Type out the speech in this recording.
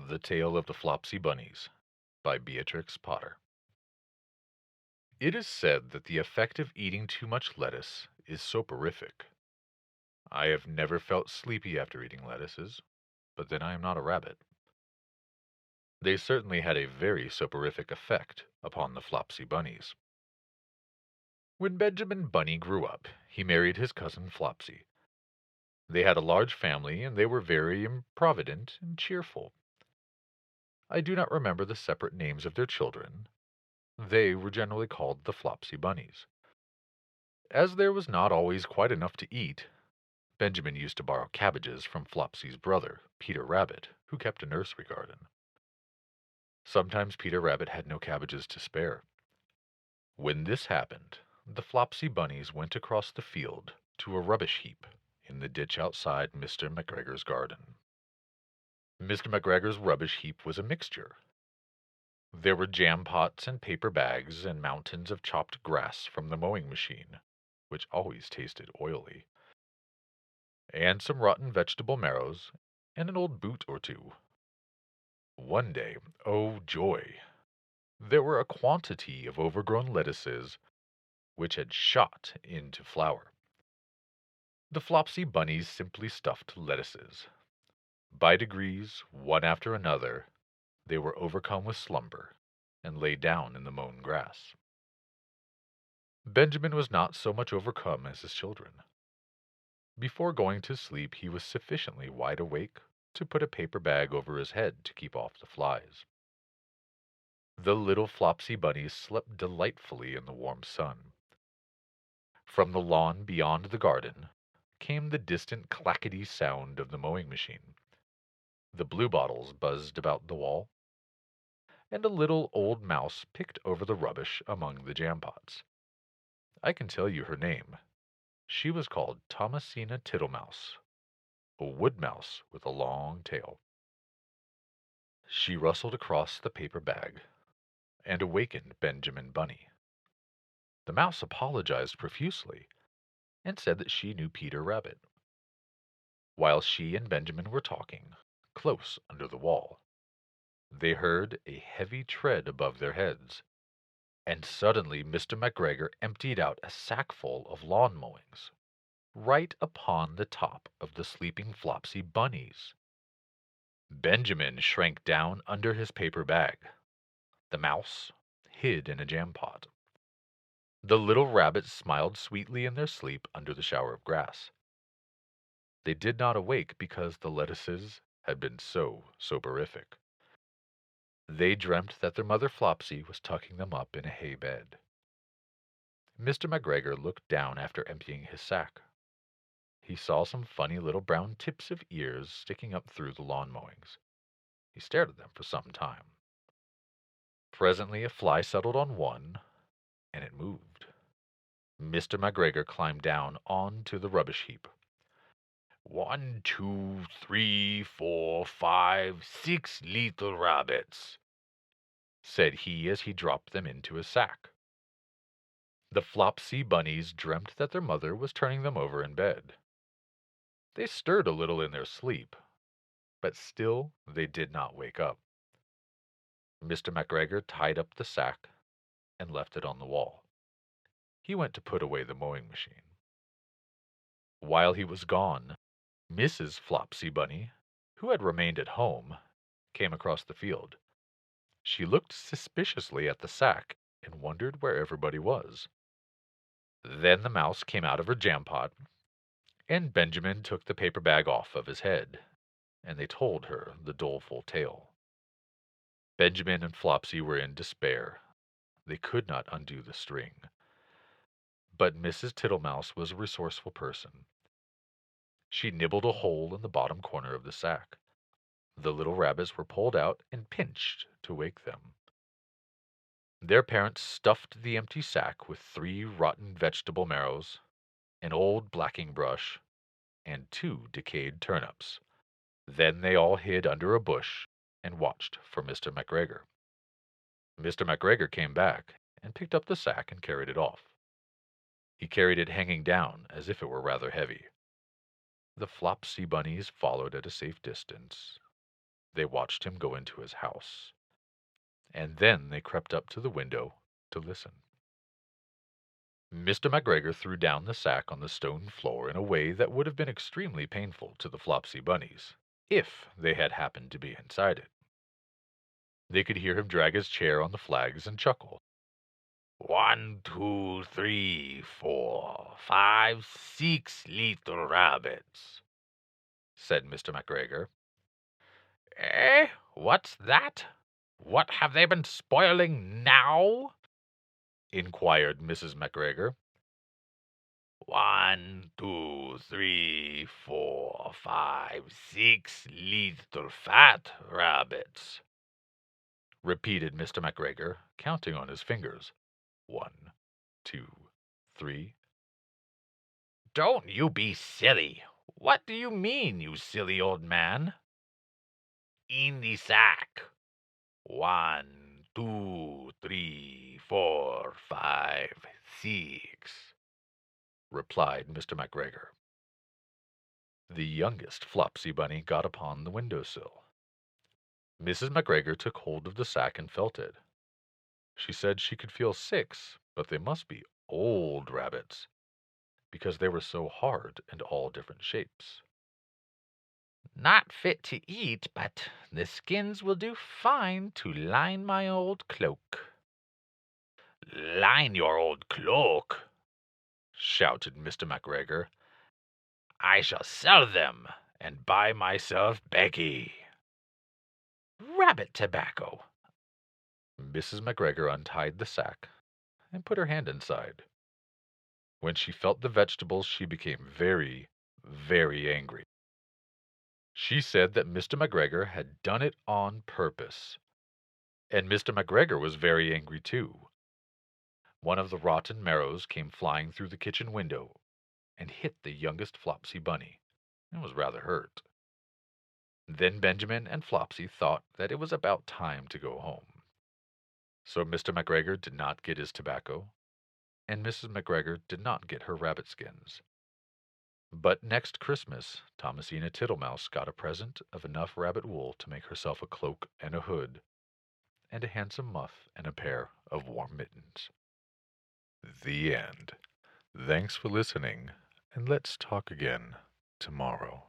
The Tale of the Flopsy Bunnies by Beatrix Potter. It is said that the effect of eating too much lettuce is soporific. I have never felt sleepy after eating lettuces, but then I am not a rabbit. They certainly had a very soporific effect upon the Flopsy Bunnies. When Benjamin Bunny grew up, he married his cousin Flopsy. They had a large family, and they were very improvident and cheerful. I do not remember the separate names of their children. They were generally called the Flopsy Bunnies. As there was not always quite enough to eat, Benjamin used to borrow cabbages from Flopsy's brother, Peter Rabbit, who kept a nursery garden. Sometimes Peter Rabbit had no cabbages to spare. When this happened, the Flopsy Bunnies went across the field to a rubbish heap in the ditch outside Mr. McGregor's garden. Mr. McGregor's rubbish heap was a mixture. There were jam pots and paper bags and mountains of chopped grass from the mowing machine, which always tasted oily, and some rotten vegetable marrows, and an old boot or two. One day, oh joy, there were a quantity of overgrown lettuces which had shot into flower. The Flopsy Bunnies simply stuffed lettuces. By degrees, one after another, they were overcome with slumber, and lay down in the mown grass. Benjamin was not so much overcome as his children. Before going to sleep, he was sufficiently wide awake to put a paper bag over his head to keep off the flies. The little Flopsy Bunnies slept delightfully in the warm sun. From the lawn beyond the garden came the distant clackety sound of the mowing machine. The bluebottles buzzed about the wall, and a little old mouse picked over the rubbish among the jam pots. I can tell you her name. She was called Thomasina Tittlemouse, a wood mouse with a long tail. She rustled across the paper bag and awakened Benjamin Bunny. The mouse apologized profusely and said that she knew Peter Rabbit. While she and Benjamin were talking, close under the wall, they heard a heavy tread above their heads, and suddenly Mr. McGregor emptied out a sackful of lawn mowings right upon the top of the sleeping Flopsy Bunnies. Benjamin shrank down under his paper bag. The mouse hid in a jam pot. The little rabbits smiled sweetly in their sleep under the shower of grass. They did not awake because the lettuces had been so soporific. They dreamt that their mother Flopsy was tucking them up in a hay bed. Mr. McGregor looked down after emptying his sack. He saw some funny little brown tips of ears sticking up through the lawn mowings. He stared at them for some time. Presently a fly settled on one, and it moved. Mr. McGregor climbed down on to the rubbish heap. 1, 2, 3, 4, 5, 6 little rabbits, said he as he dropped them into his sack. The Flopsy Bunnies dreamt that their mother was turning them over in bed. They stirred a little in their sleep, but still they did not wake up. Mr. McGregor tied up the sack and left it on the wall. He went to put away the mowing machine. While he was gone, Mrs. Flopsy Bunny, who had remained at home, came across the field. She looked suspiciously at the sack and wondered where everybody was. Then the mouse came out of her jam pot, and Benjamin took the paper bag off of his head, and they told her the doleful tale. Benjamin and Flopsy were in despair. They could not undo the string. But Mrs. Tittlemouse was a resourceful person. She nibbled a hole in the bottom corner of the sack. The little rabbits were pulled out and pinched to wake them. Their parents stuffed the empty sack with 3 rotten vegetable marrows, an old blacking brush, and 2 decayed turnips. Then they all hid under a bush and watched for Mr. McGregor. Mr. McGregor came back and picked up the sack and carried it off. He carried it hanging down as if it were rather heavy. The Flopsy Bunnies followed at a safe distance, They watched him go into his house, and then they crept up to the window to listen. Mr. McGregor threw down the sack on the stone floor in a way that would have been extremely painful to the Flopsy Bunnies, if they had happened to be inside it. They could hear him drag his chair on the flags and chuckle. 1, 2, 3, 4, 5, 6 little rabbits, said Mr. McGregor. Eh? What's that? What have they been spoiling now? Inquired Mrs. McGregor. 1, 2, 3, 4, 5, 6 little fat rabbits, repeated Mr. McGregor, counting on his fingers. 1, 2, 3. Don't you be silly. What do you mean, you silly old man? In the sack. 1, 2, 3, 4, 5, 6, replied Mr. McGregor. The youngest Flopsy Bunny got upon the window sill. Mrs. McGregor took hold of the sack and felt it. She said she could feel 6, but they must be old rabbits, because they were so hard and all different shapes. Not fit to eat, but the skins will do fine to line my old cloak. Line your old cloak? Shouted Mr. McGregor. I shall sell them and buy myself Becky. Rabbit tobacco. Mrs. McGregor untied the sack and put her hand inside. When she felt the vegetables, she became very, very angry. She said that Mr. McGregor had done it on purpose. And Mr. McGregor was very angry too. One of the rotten marrows came flying through the kitchen window and hit the youngest Flopsy Bunny, and was rather hurt. Then Benjamin and Flopsy thought that it was about time to go home. So Mr. McGregor did not get his tobacco, and Mrs. McGregor did not get her rabbit skins. But next Christmas, Thomasina Tittlemouse got a present of enough rabbit wool to make herself a cloak and a hood, and a handsome muff and a pair of warm mittens. The end. Thanks for listening, and let's talk again tomorrow.